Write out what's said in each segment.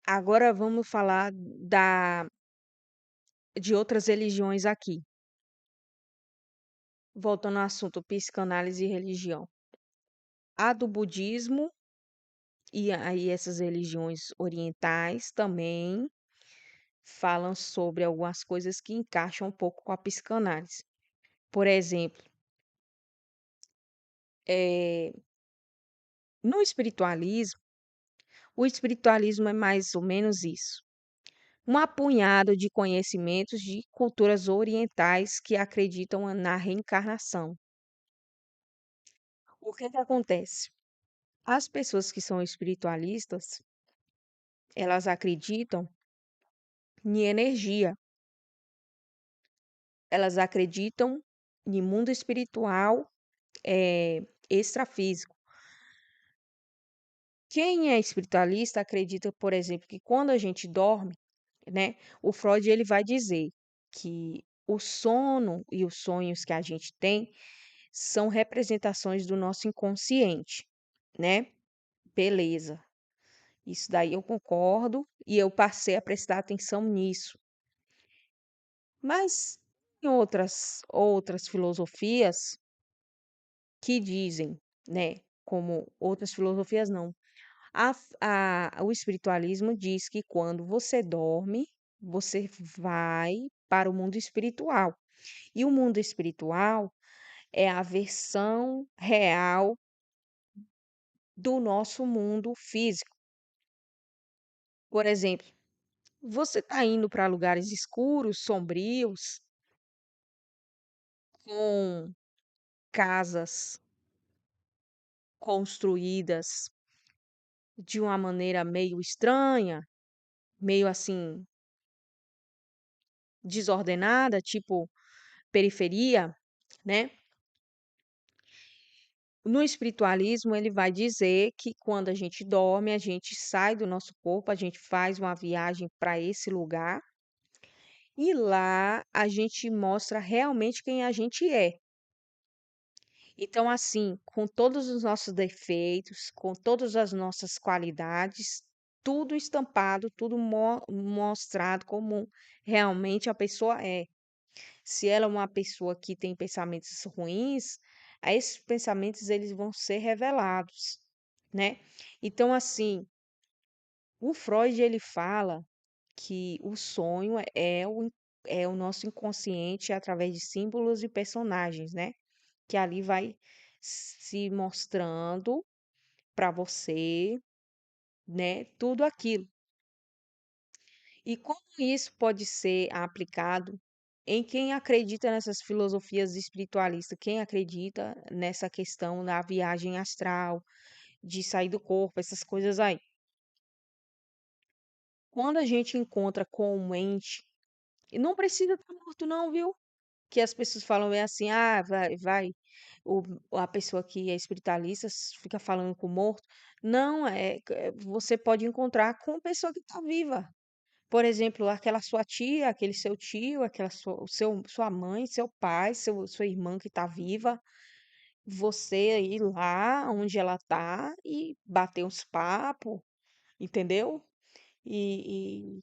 Agora vamos falar de outras religiões aqui. Voltando ao assunto psicanálise e religião. A do budismo e aí essas religiões orientais também falam sobre algumas coisas que encaixam um pouco com a psicanálise. Por exemplo, eh, no espiritualismo, o espiritualismo é mais ou menos isso. Um apunhado de conhecimentos de culturas orientais que acreditam na reencarnação. O que que acontece? As pessoas que são espiritualistas, elas acreditam em energia, elas acreditam em mundo espiritual, extrafísico. Quem é espiritualista acredita, por exemplo, que quando a gente dorme, né, o Freud ele vai dizer que o sono e os sonhos que a gente tem são representações do nosso inconsciente, né? Beleza. Isso daí eu concordo e eu passei a prestar atenção nisso. Mas tem outras filosofias que dizem, né, como outras filosofias não. O espiritualismo diz que quando você dorme, você vai para o mundo espiritual. E o mundo espiritual é a versão real do nosso mundo físico. Por exemplo, você está indo para lugares escuros, sombrios, com casas construídas de uma maneira meio estranha, meio assim desordenada, tipo periferia, né? No espiritualismo, ele vai dizer que quando a gente dorme, a gente sai do nosso corpo, a gente faz uma viagem para esse lugar e lá a gente mostra realmente quem a gente é. Então, assim, com todos os nossos defeitos, com todas as nossas qualidades, tudo estampado, tudo mostrado como realmente a pessoa é. Se ela é uma pessoa que tem pensamentos ruins, esses pensamentos eles vão ser revelados, né? Então, assim, o Freud ele fala que o sonho é o nosso inconsciente através de símbolos e personagens, né? Que ali vai se mostrando para você, né, tudo aquilo. E como isso pode ser aplicado em quem acredita nessas filosofias espiritualistas, quem acredita nessa questão da viagem astral, de sair do corpo, essas coisas aí. Quando a gente encontra com um ente, e não precisa estar morto não, viu? Que as pessoas falam é assim, ah, vai, o, a pessoa que é espiritualista fica falando com o morto. Não, você pode encontrar com a pessoa que está viva. Por exemplo, aquela sua tia, aquele seu tio, aquela sua mãe, seu pai, sua irmã que está viva, você ir lá onde ela está e bater uns papos, entendeu? E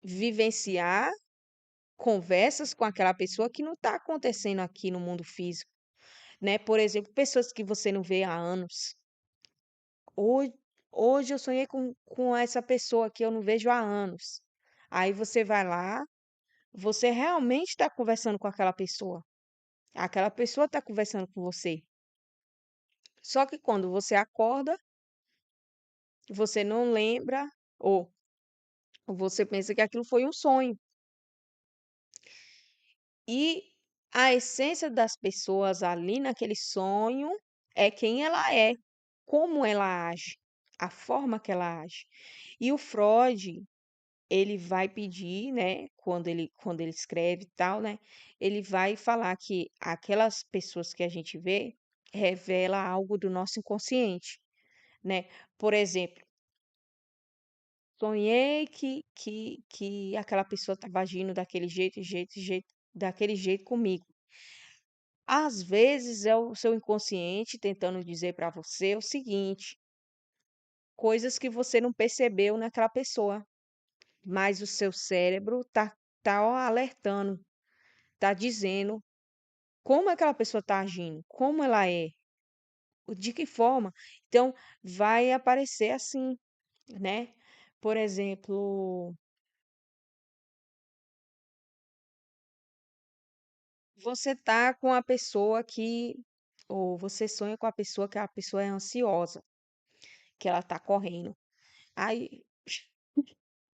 vivenciar conversas com aquela pessoa que não está acontecendo aqui no mundo físico, né? Por exemplo, pessoas que você não vê há anos. Hoje, hoje eu sonhei com essa pessoa que eu não vejo há anos. Aí você vai lá, você realmente está conversando com aquela pessoa está conversando com você. Só que quando você acorda, você não lembra, ou você pensa que aquilo foi um sonho. E a essência das pessoas ali naquele sonho é quem ela é, como ela age, a forma que ela age. E o Freud, ele vai pedir, né, quando ele escreve e tal, né, ele vai falar que aquelas pessoas que a gente vê revela algo do nosso inconsciente, né? Por exemplo, sonhei que aquela pessoa estava agindo daquele jeito, daquele jeito comigo. Às vezes é o seu inconsciente tentando dizer para você o seguinte: coisas que você não percebeu naquela pessoa, mas o seu cérebro tá ó, alertando, tá dizendo como aquela pessoa tá agindo, como ela é, de que forma. Então, vai aparecer assim, né? Por exemplo, você tá com a pessoa que, ou você sonha com a pessoa que a pessoa é ansiosa, que ela tá correndo. Aí,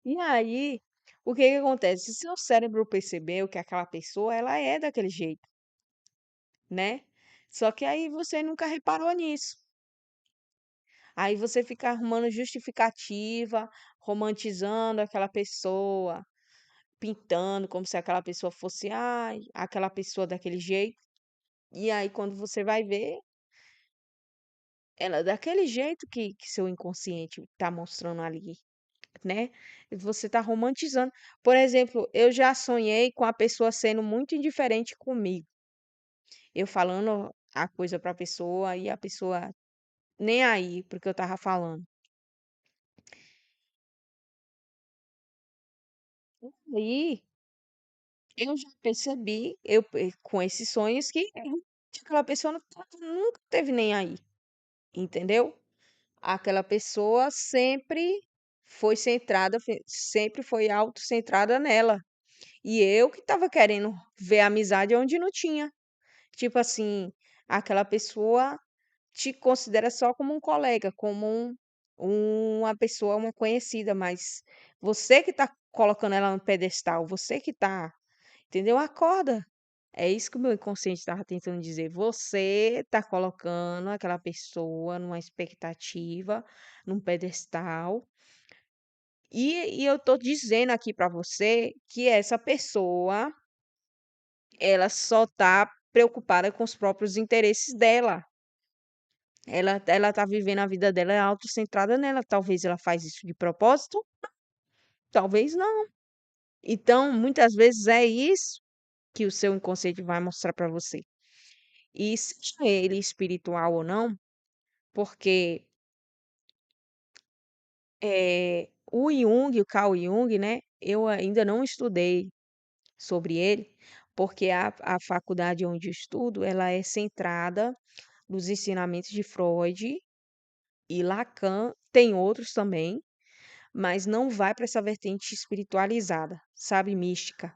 e aí, o que que acontece? Se seu cérebro percebeu que aquela pessoa, ela é daquele jeito, né? Só que aí você nunca reparou nisso. Aí você fica arrumando justificativa, romantizando aquela pessoa, pintando como se aquela pessoa fosse, ai, aquela pessoa daquele jeito. E aí, quando você vai ver, ela é daquele jeito que seu inconsciente tá mostrando ali, né? E você tá romantizando. Por exemplo, eu já sonhei com a pessoa sendo muito indiferente comigo. Eu falando a coisa pra pessoa e a pessoa nem aí porque eu tava falando. Aí eu já percebi, com esses sonhos, que aquela pessoa nunca teve nem aí, entendeu? Aquela pessoa sempre foi centrada, sempre foi autocentrada nela. E eu que estava querendo ver amizade onde não tinha. Tipo assim, aquela pessoa te considera só como um colega, como uma pessoa, uma conhecida, mas você que tá colocando ela no pedestal, você que tá, entendeu? Acorda. É isso que o meu inconsciente estava tentando dizer. Você tá colocando aquela pessoa numa expectativa, num pedestal, e eu tô dizendo aqui para você que essa pessoa, ela só tá preocupada com os próprios interesses dela. Ela tá vivendo a vida dela, é autocentrada nela. Talvez ela faz isso de propósito, talvez não. Então, muitas vezes é isso que o seu inconsciente vai mostrar para você. E seja ele espiritual ou não, porque o Carl Jung, né? Eu ainda não estudei sobre ele, porque a faculdade onde eu estudo, ela é centrada nos ensinamentos de Freud e Lacan, tem outros também, mas não vai para essa vertente espiritualizada, sabe, mística.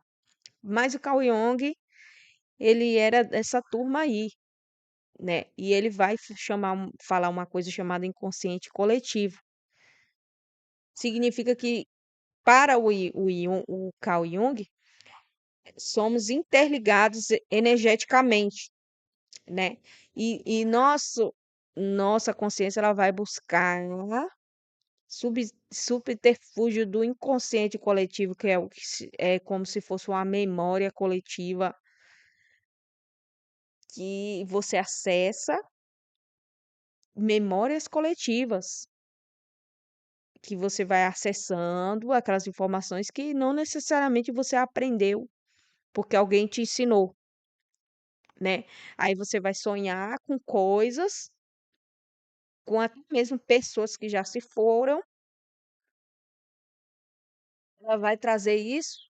Mas o Carl Jung, ele era dessa turma aí, né? E ele vai falar uma coisa chamada inconsciente coletivo. Significa que para o Carl Jung, somos interligados energeticamente, né? E nossa consciência ela vai buscar subterfúgio do inconsciente coletivo, que é o que é como se fosse uma memória coletiva que você acessa, memórias coletivas que você vai acessando aquelas informações que não necessariamente você aprendeu porque alguém te ensinou, né? Aí você vai sonhar com coisas, com até mesmo pessoas que já se foram, ela vai trazer isso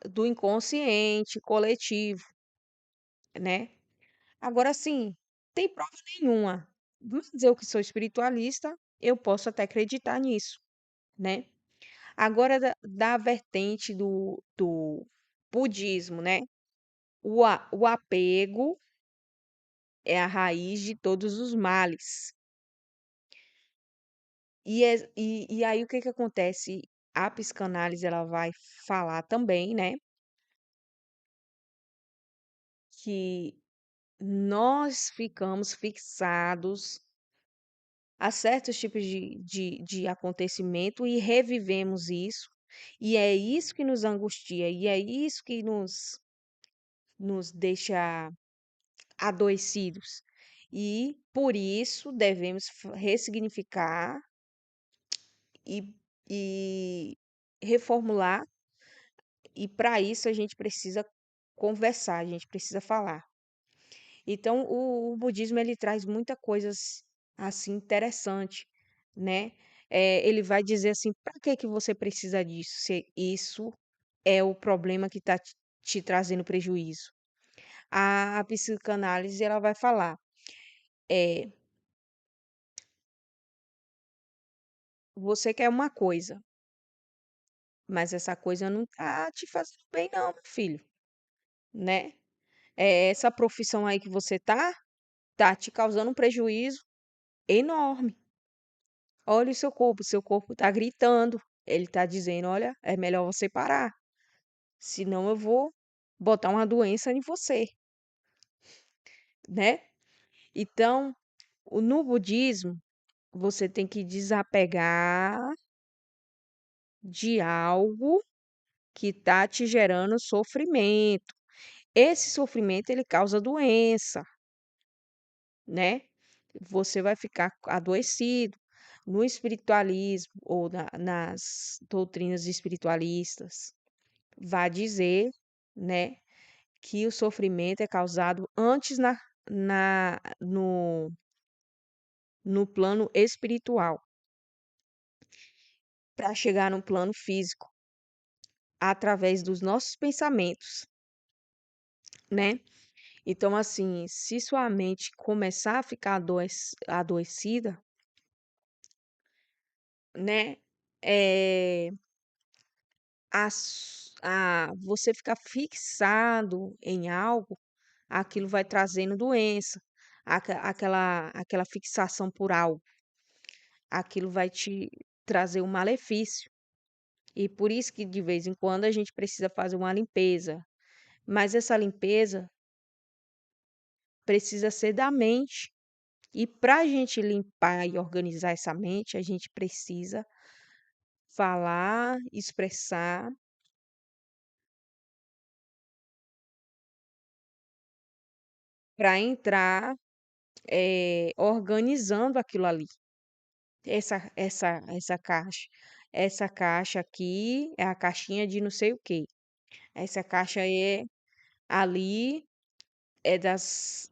do inconsciente coletivo, né? Agora sim, tem prova nenhuma. Mas eu que sou espiritualista, eu posso até acreditar nisso, né? Agora, da vertente do budismo, né? O apego é a raiz de todos os males. E aí o que que acontece? A psicanálise ela vai falar também, né? Que nós ficamos fixados a certos tipos de acontecimento e revivemos isso. E é isso que nos angustia, e é isso que nos deixa adoecidos. E por isso devemos ressignificar e, e reformular, e para isso a gente precisa conversar, a gente precisa falar. Então, o budismo ele traz muita coisas assim interessante, né? ele vai dizer assim: "Para que que você precisa disso, se isso é o problema que está te trazendo prejuízo?". A psicanálise ela vai falar, é você quer uma coisa, mas essa coisa não tá te fazendo bem não, meu filho, né. Essa profissão aí que você tá te causando um prejuízo enorme. Olha o seu corpo tá gritando, ele tá dizendo: "Olha, é melhor você parar, senão eu vou botar uma doença em você", né. Então, no budismo, você tem que desapegar de algo que tá te gerando sofrimento. Esse sofrimento ele causa doença, né. Você vai ficar adoecido. No espiritualismo ou nas doutrinas espiritualistas, vai dizer, né, que o sofrimento é causado antes na no plano espiritual, para chegar no plano físico, através dos nossos pensamentos, né. Então, assim, se sua mente começar a ficar adoecida, né, eh, você ficar fixado em algo, aquilo vai trazendo doença, aquela fixação por algo, aquilo vai te trazer um malefício. E por isso que de vez em quando a gente precisa fazer uma limpeza, mas essa limpeza precisa ser da mente. E para a gente limpar e organizar essa mente, a gente precisa falar, expressar, para entrar, organizando aquilo ali, essa caixa. Essa caixa aqui é a caixinha de não sei o quê. Essa caixa é ali, é das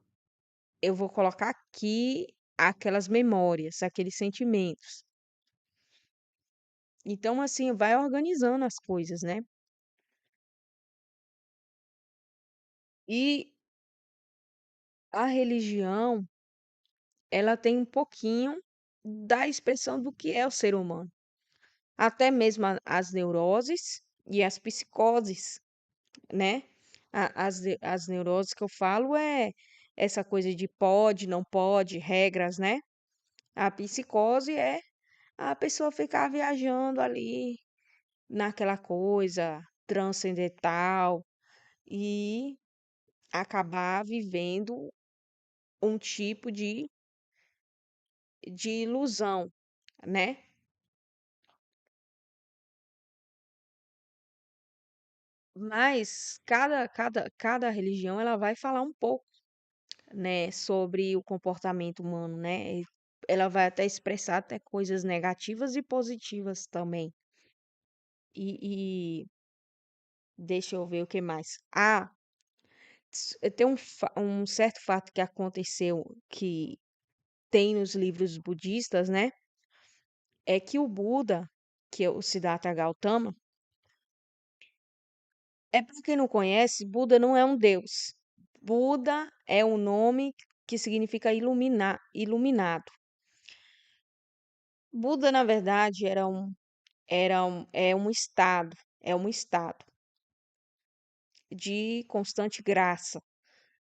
eu vou colocar aqui aquelas memórias, aqueles sentimentos. Então, assim, vai organizando as coisas, né. E a religião, ela tem um pouquinho da expressão do que é o ser humano. Até mesmo as neuroses e as psicoses, né. As neuroses que eu falo é essa coisa de pode, não pode, regras, né. A psicose é a pessoa ficar viajando ali naquela coisa transcendental e acabar vivendo um tipo de ilusão, né. Mas cada religião ela vai falar um pouco, né, sobre o comportamento humano, né. Ela vai até expressar até coisas negativas e positivas também. E deixa eu ver o que mais. Tem um certo fato que aconteceu que tem nos livros budistas, né, é que o Buda, que é o Siddhartha Gautama, para quem não conhece, Buda não é um deus. Buda é um nome que significa iluminado. Buda, na verdade, é um estado de constante graça,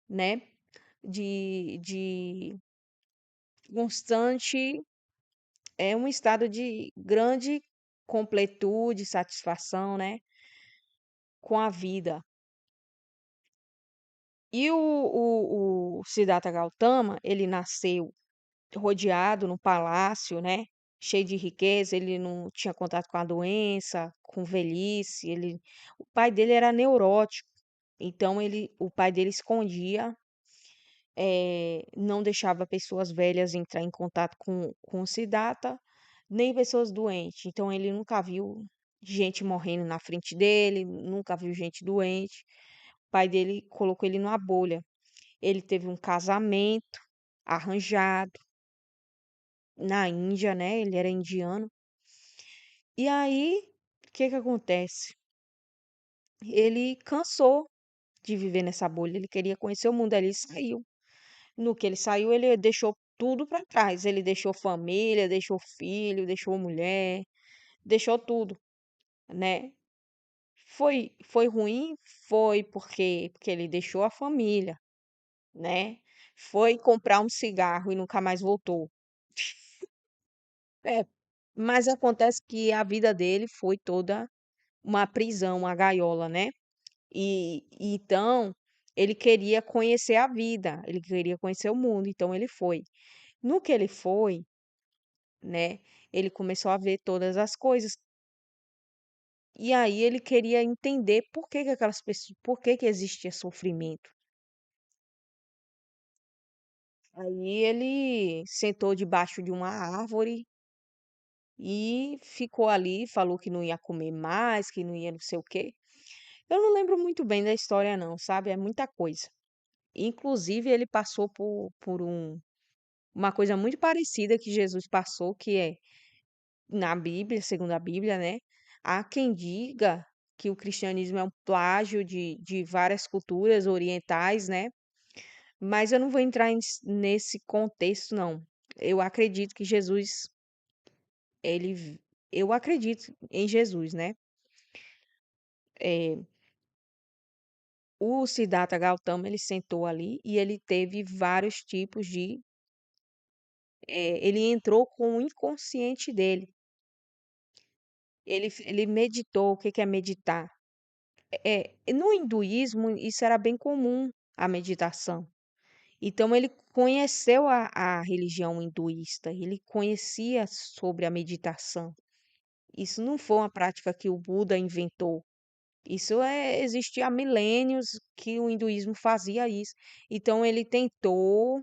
né? De constante, é um estado de grande completude, satisfação, né? Com a vida. E o Siddhartha Gautama, ele nasceu rodeado num palácio, né, cheio de riqueza, ele não tinha contato com a doença, com velhice, o pai dele era neurótico, então o pai dele escondia, não deixava pessoas velhas entrar em contato com o Siddhartha, nem pessoas doentes, então ele nunca viu gente morrendo na frente dele, nunca viu gente doente. O pai dele colocou ele numa bolha. Ele teve um casamento arranjado na Índia, né, ele era indiano. E aí, o que que acontece? Ele cansou de viver nessa bolha, ele queria conhecer o mundo, aí ele saiu. No que ele saiu, ele deixou tudo para trás. Ele deixou família, deixou filho, deixou mulher, deixou tudo, né? Foi ruim? Foi porque ele deixou a família, né? Foi comprar um cigarro e nunca mais voltou. É, mas acontece que a vida dele foi toda uma prisão, uma gaiola, né? E então ele queria conhecer a vida, ele queria conhecer o mundo, então ele foi. No que ele foi, né, ele começou a ver todas as coisas. E aí ele queria entender por que que aquelas pessoas, por que que existia sofrimento. Aí ele sentou debaixo de uma árvore e ficou ali, falou que não ia comer mais, que não ia não sei o quê. Eu não lembro muito bem da história não, sabe? É muita coisa. Inclusive ele passou por uma coisa muito parecida que Jesus passou, que é na Bíblia, segundo a Bíblia, né? Há quem diga que o cristianismo é um plágio de várias culturas orientais, né? Mas eu não vou entrar nesse contexto, não. Eu acredito que Jesus, ele, eu acredito em Jesus, né? É, o Siddhartha Gautama, ele sentou ali e ele teve vários tipos ele entrou com o inconsciente dele. Ele meditou. O que que é meditar? No hinduísmo, isso era bem comum, a meditação. Então, ele conheceu a religião hinduísta, ele conhecia sobre a meditação. Isso não foi uma prática que o Buda inventou. Isso existia há milênios que o hinduísmo fazia isso. Então, ele tentou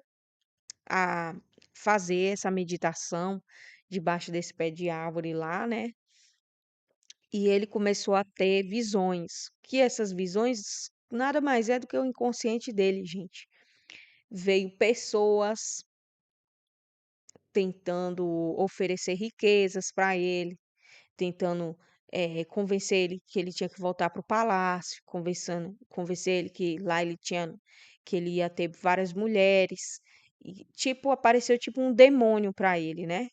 a fazer essa meditação debaixo desse pé de árvore lá, né? E ele começou a ter visões, que essas visões nada mais é do que o inconsciente dele, gente. Veio pessoas tentando oferecer riquezas para ele, tentando convencer ele que ele tinha que voltar para o palácio, convencer ele que lá ele tinha, que ele ia ter várias mulheres. E, tipo, apareceu tipo um demônio para ele, né?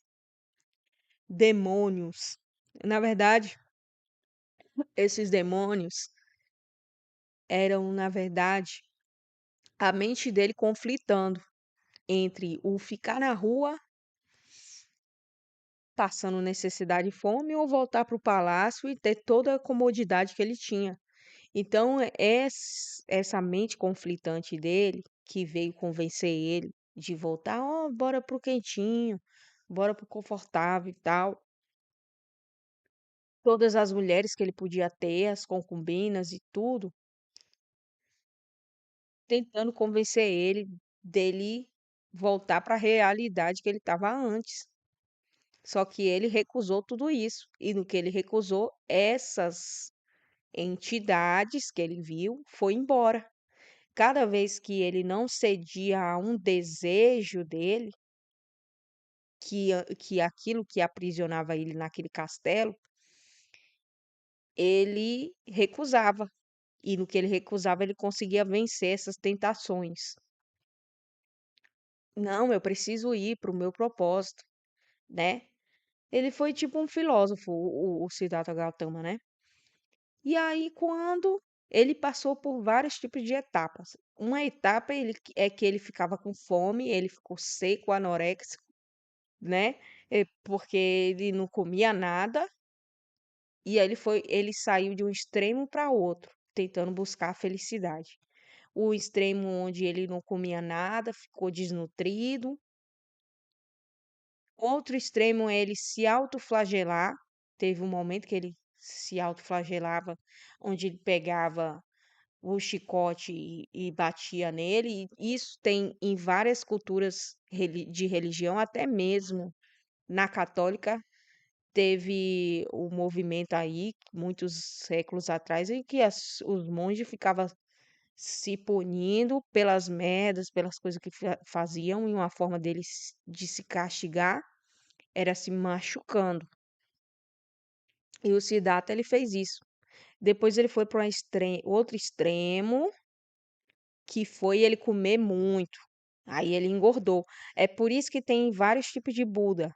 Demônios. Na verdade, esses demônios eram, na verdade, a mente dele conflitando entre o ficar na rua, passando necessidade e fome, ou voltar para o palácio e ter toda a comodidade que ele tinha. Então, essa mente conflitante dele, que veio convencer ele de voltar, ó, bora pro quentinho, bora pro confortável e tal. Todas as mulheres que ele podia ter, as concubinas e tudo, tentando convencer ele dele voltar para a realidade que ele estava antes. Só que ele recusou tudo isso. E no que ele recusou, essas entidades que ele viu foi embora. Cada vez que ele não cedia a um desejo dele, que aquilo que aprisionava ele naquele castelo, ele recusava. E no que ele recusava, ele conseguia vencer essas tentações. Não, eu preciso ir para o meu propósito, né? Ele foi tipo um filósofo, o Siddhartha Gautama, né? E aí, quando ele passou por vários tipos de etapas. Uma etapa é que ele ficava com fome, ele ficou seco, anoréxico, né? Porque ele não comia nada, e aí ele saiu de um extremo para outro, tentando buscar a felicidade. O extremo onde ele não comia nada, ficou desnutrido. Outro extremo é ele se autoflagelar. Teve um momento que ele se autoflagelava, onde ele pegava o chicote e batia nele. E isso tem em várias culturas de religião, até mesmo na católica, teve o movimento aí, muitos séculos atrás, em que os monges ficavam se punindo pelas merdas, pelas coisas que faziam, e uma forma deles de se castigar era se machucando. E o Siddhartha ele fez isso. Depois ele foi para outro extremo, que foi ele comer muito. Aí ele engordou. É por isso que tem vários tipos de Buda.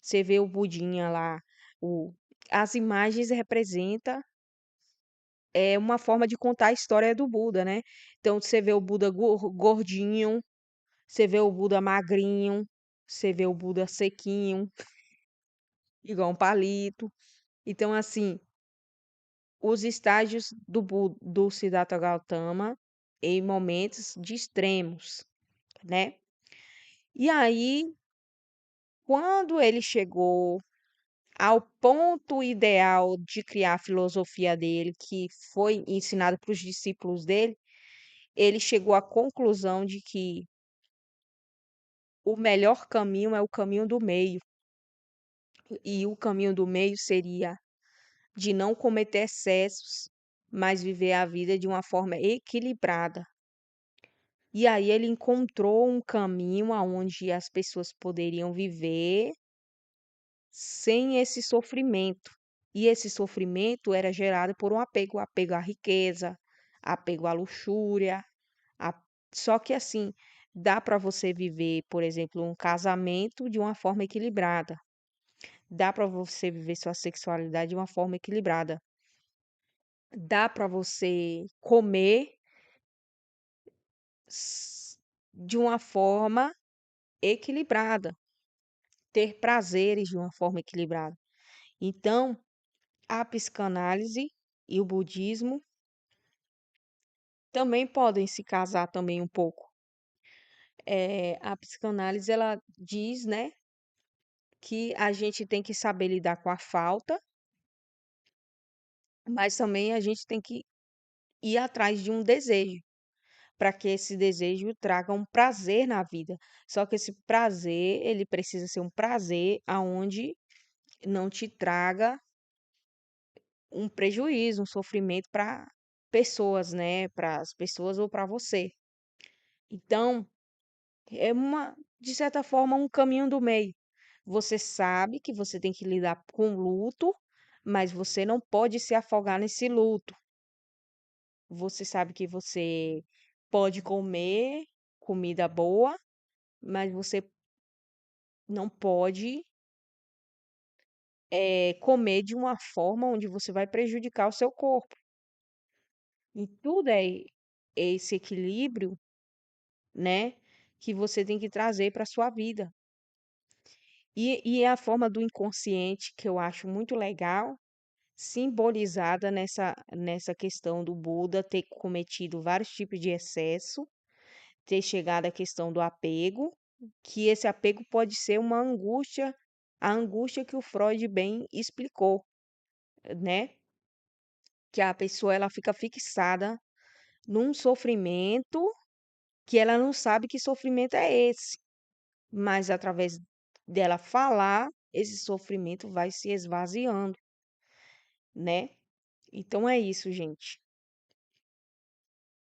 Você vê o Budinha lá, o, as imagens representam uma forma de contar a história do Buda, né? Então você vê o Buda gordinho, você vê o Buda magrinho, você vê o Buda sequinho, igual um palito. Então, assim, os estágios do Siddhartha Gautama em momentos de extremos, né? E aí, quando ele chegou ao ponto ideal de criar a filosofia dele, que foi ensinado para os discípulos dele, ele chegou à conclusão de que o melhor caminho é o caminho do meio, e o caminho do meio seria de não cometer excessos, mas viver a vida de uma forma equilibrada. E aí ele encontrou um caminho aonde as pessoas poderiam viver sem esse sofrimento. E esse sofrimento era gerado por um apego, apego à riqueza, apego à luxúria. a- Só que assim, dá para você viver, por exemplo, um casamento de uma forma equilibrada. Dá para você viver sua sexualidade de uma forma equilibrada. Dá para você comer de uma forma equilibrada, ter prazeres de uma forma equilibrada. Então, a psicanálise e o budismo também podem se casar também um pouco. A psicanálise ela diz, né, que a gente tem que saber lidar com a falta, mas também a gente tem que ir atrás de um desejo, para que esse desejo traga um prazer na vida. Só que esse prazer, ele precisa ser um prazer aonde não te traga um prejuízo, um sofrimento para pessoas, né, para as pessoas ou para você. Então, é de certa forma, um caminho do meio. Você sabe que você tem que lidar com luto, mas você não pode se afogar nesse luto. Você sabe que você pode comer comida boa, mas você não pode comer de uma forma onde você vai prejudicar o seu corpo. E tudo é esse equilíbrio, né, que você tem que trazer para sua vida. E é a forma do inconsciente que eu acho muito legal, simbolizada nessa questão do Buda ter cometido vários tipos de excesso, ter chegado à questão do apego, que esse apego pode ser uma angústia, a angústia que o Freud bem explicou, né? Que a pessoa ela fica fixada num sofrimento que ela não sabe que sofrimento é esse, mas através dela falar, esse sofrimento vai se esvaziando, né? Então é isso, gente.